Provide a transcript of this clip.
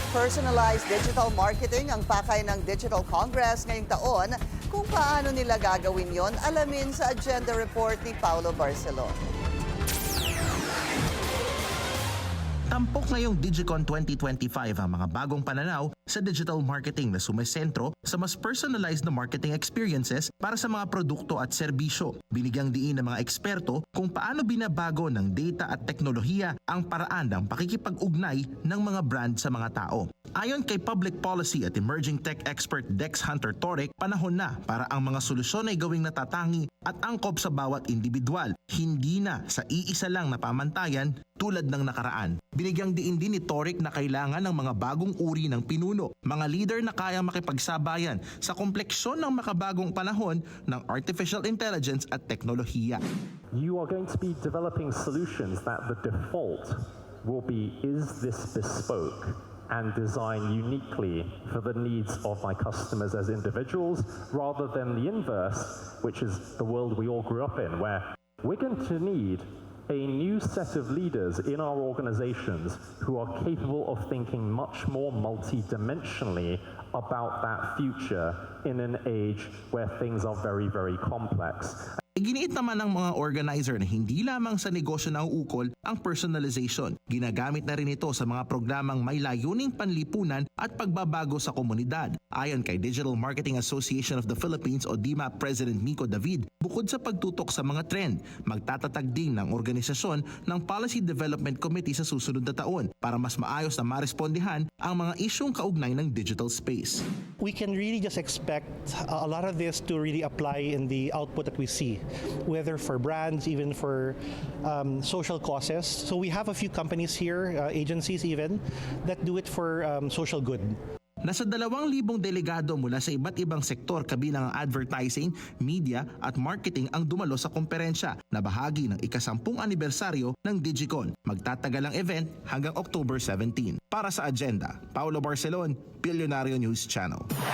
Personalized digital marketing ang pakay ng Digital Congress ngayong taon. Kung paano nila gagawin yon, alamin sa agenda report ni Paulo Barcelon. Tampok ngayong Digicon 2025 ang mga bagong pananaw sa digital marketing na sumesentro sa mas personalized na marketing experiences para sa mga produkto at serbisyo. Binigyang diin ng mga eksperto kung paano binabago ng data at teknolohiya ang paraan ng pakikipag-ugnay ng mga brand sa mga tao. Ayon kay Public Policy at Emerging Tech expert Dex Hunter Torek, panahon na para ang mga solusyon ay gawing natatangi at angkop sa bawat individual, hindi na sa iisa lang na pamantayan tulad ng nakaraan. Binigyang diin din ni Torek na kailangan ng mga bagong uri ng pinuno, mga leader na kayang makipagsabayan sa kompleksyon ng makabagong panahon ng artificial intelligence at teknolohiya. You are going to be developing solutions that the default will be, is this bespoke and designed uniquely for the needs of my customers as individuals, rather than the inverse, which is the world we all grew up in, where we're going to need a new set of leaders in our organizations who are capable of thinking much more multidimensionally about that future in an age where things are very, very complex. Iginiit naman ng mga organizer na hindi lamang sa negosyo na uukol ang personalization. Ginagamit na rin ito sa mga programang may layuning panlipunan at pagbabago sa komunidad. Ayon kay Digital Marketing Association of the Philippines o DMAP President Miko David, bukod sa pagtutok sa mga trend, magtatatag din ng organisasyon ng Policy Development Committee sa susunod na taon para mas maayos na marespondihan ang mga isyong kaugnay ng digital space. We can really just expect a lot of this to really apply in the output that we see, whether for brands, even for social causes. So we have a few companies here, agencies even, that do it for social good. Nasa 2,000 delegado mula sa iba't ibang sektor kabilang ang advertising, media at marketing ang dumalo sa komperensya na bahagi ng ika-10 anibersaryo ng Digicon. Magtatagal ang event hanggang October 17. Para sa agenda, Paulo Barcelon, Billionario News Channel.